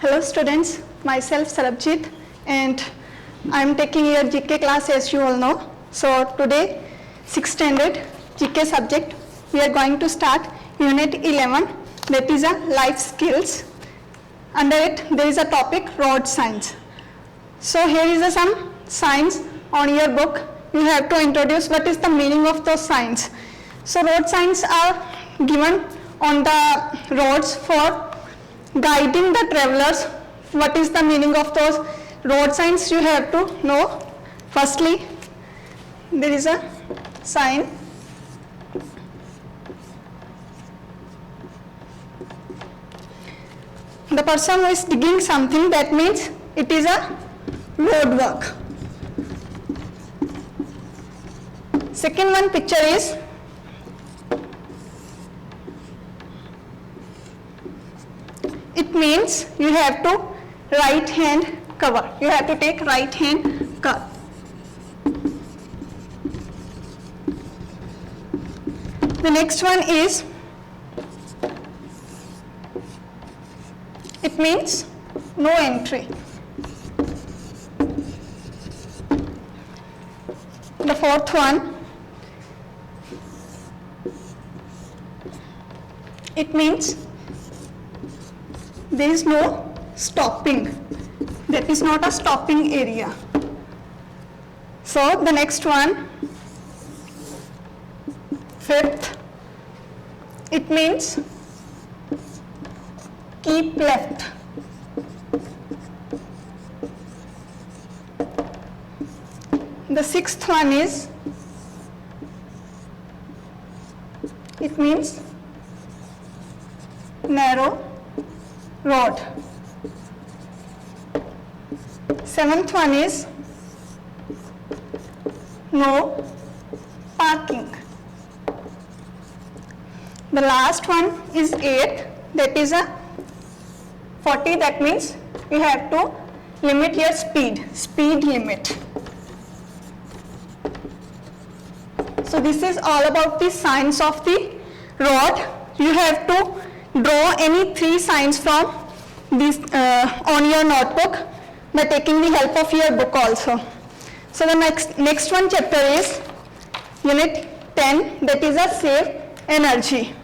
Hello students, myself Sarabjit and I am taking your GK class as you all know. So today 6th standard GK subject we are going to start unit 11, that is a life skills. Under it there is a topic road signs. So here is some signs on your book. You have to introduce what is the meaning of those signs. So road signs are given on the roads for guiding the travelers. What is the meaning of those road signs you have to know. Firstly, there is a sign. The person who is digging something, that means it is a road work. Second one picture is it means you have to right hand cover. You have to take right hand cover. The next one is it means no entry. The fourth one, it means there is no stopping. That is not a stopping area. So the next one, fifth, it means keep left. The sixth one is it means narrow road. Seventh one is no parking. The last one is 8, that is a 40, that means you have to limit your speed limit. So this is all about the signs of the road. You have to draw any 3 signs from this on your notebook by taking the help of your book also. So the next one chapter is unit 10, that is a save energy.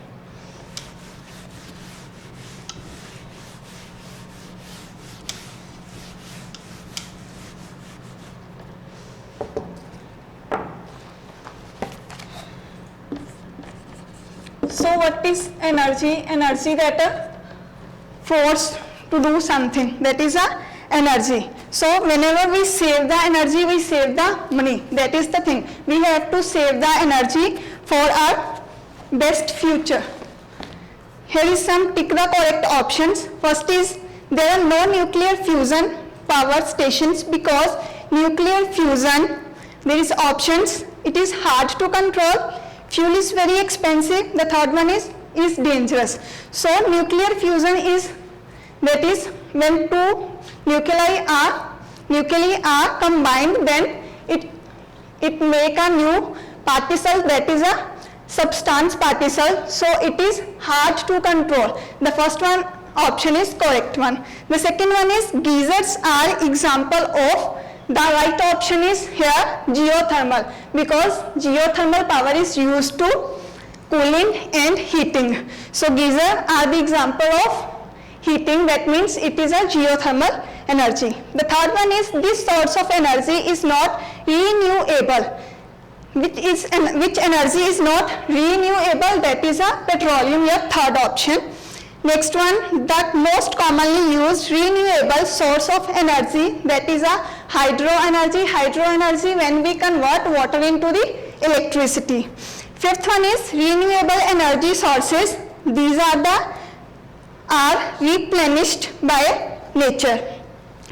So what is energy? Energy that a force to do something, that is a energy. So whenever we save the energy, we save the money. That is the thing. We have to save the energy for our best future. Here is some tick the correct options. First is there are no nuclear fusion power stations because nuclear fusion, there is options, it is hard to control, fuel is very expensive. The third one is dangerous. So nuclear fusion is, that is when 2 nuclei are combined, then it make a new particle, that is a substance particle. So it is hard to control. The first one option is correct one. The second one is geysers are example of. The right option is here geothermal, because geothermal power is used to cooling and heating. So geysers are the example of heating, that means it is a geothermal energy. The third one is this source of energy is not renewable. Which energy is not renewable? That is a petroleum, your third option. Next one, the most commonly used renewable source of energy, that is a hydro energy. Hydro energy when we convert water into the electricity. Fifth one is renewable energy sources. These are replenished by nature.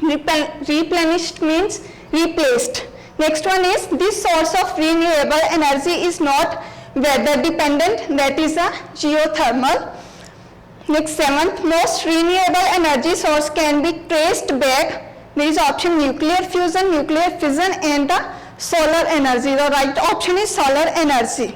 Replenished means replaced. Next one is this source of renewable energy is not weather dependent, that is a geothermal. Next, seventh, most renewable energy source can be traced back. There is option nuclear fusion, and the solar energy. The right option is solar energy.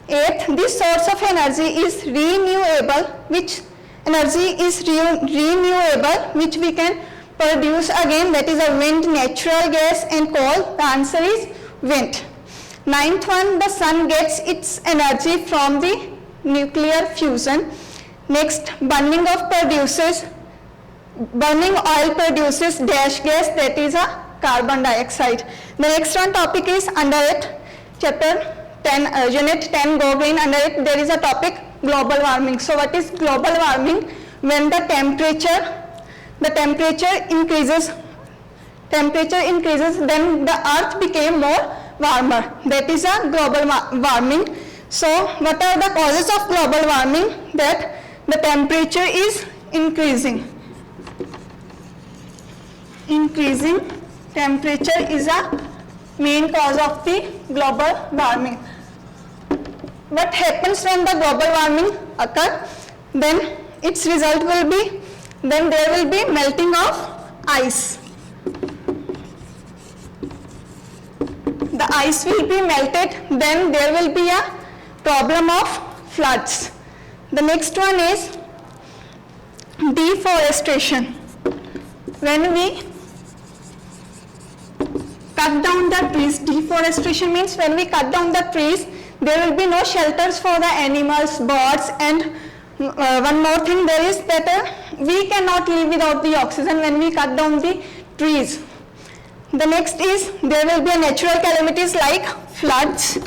Eighth, this source of energy is renewable, which energy is renewable, which we can produce again, that is a wind, natural gas and coal. The answer is wind. Ninth one, the sun gets its energy from the nuclear fusion. Next, burning oil produces dash gas, that is a carbon dioxide. The next one topic is under it, chapter 10, unit 10, go green. Under it there is a topic global warming. So what is global warming? When the temperature increases, then the earth became more warmer. That is a global warming. So what are the causes of global warming? That the temperature is increasing. Increasing temperature is a main cause of the global warming. What happens when the global warming occurs? Then its result will be, then there will be melting of ice. The ice will be melted, then there will be a problem of floods. The next one is deforestation. When we cut down the trees, deforestation means when we cut down the trees, there will be no shelters for the animals, birds, and one more thing there is that we cannot live without the oxygen when we cut down the trees. The next is there will be a natural calamities like floods.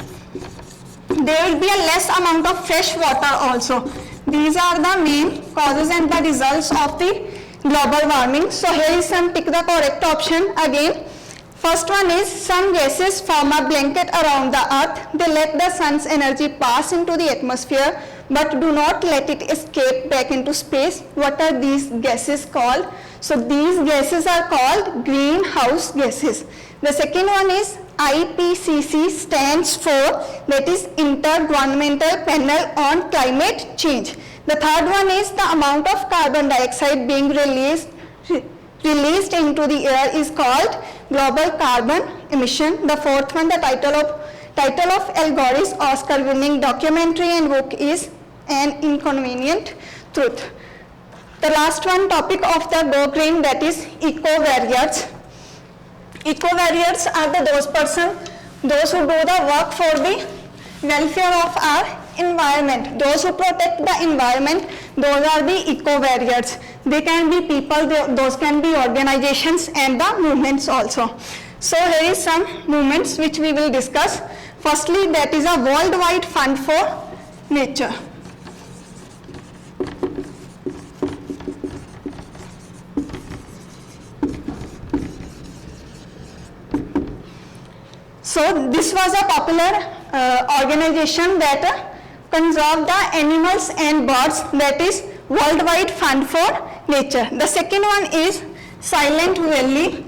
There will be a less amount of fresh water also. These are the main causes and the results of the global warming. So here is some pick the correct option again. First one is some gases form a blanket around the earth. They let the sun's energy pass into the atmosphere but do not let it escape back into space. What are these gases called? So these gases are called greenhouse gases. The second one is IPCC stands for, that is Intergovernmental Panel on Climate Change. The third one is the amount of carbon dioxide being released into the air is called global carbon emission. The fourth one, the title of Al Gore's Oscar-winning documentary and book is An Inconvenient Truth. The last one topic of the Go Green, that is eco-warriors. Eco-warriors are those who do the work for the welfare of our environment. Those who protect the environment, those are the eco-warriors. They can be people, those can be organizations and the movements also. So here is some movements which we will discuss. Firstly, that is a worldwide fund for nature. So this was a popular organization that conserve the animals and birds, that is Worldwide Fund for Nature. The second one is Silent Valley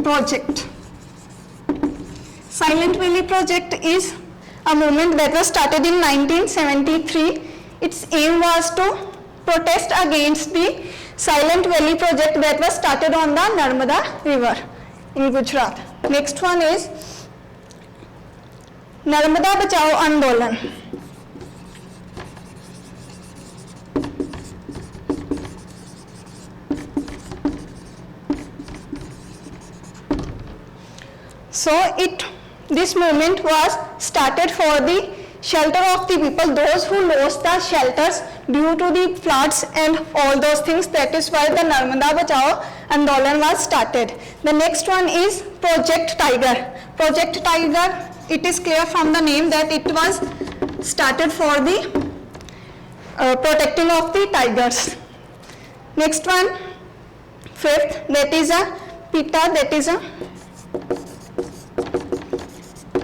Project. Silent Valley Project is a movement that was started in 1973. Its aim was to protest against the Silent Valley project that was started on the Narmada River in Gujarat. Next one is Narmada Bachao Andolan. So this movement was started for the shelter of the people, those who lost the shelters due to the floods and all those things. That is why the Narmada Bachao Andolan was started. The next one is Project Tiger. Project Tiger, it is clear from the name that it was started for the protecting of the tigers. Next one, fifth, that is a PETA, that is a,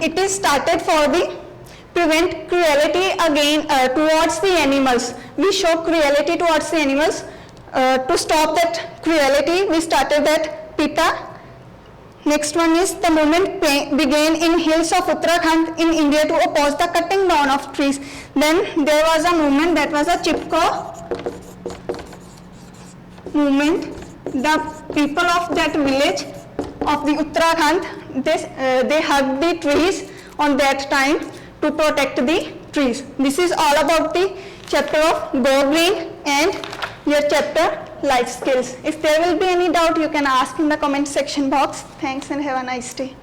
it is started for the prevent cruelty again towards the animals. We show cruelty towards the animals. To stop that cruelty, we started that PETA. Next one is the movement began in hills of Uttarakhand in India to oppose the cutting down of trees. Then there was a movement that was a Chipko movement. The people of that village of the Uttarakhand, they hugged the trees on that time to protect the trees. This is all about the chapter of Go Green and your chapter life skills. If there will be any doubt, you can ask in the comment section box. Thanks and have a nice day.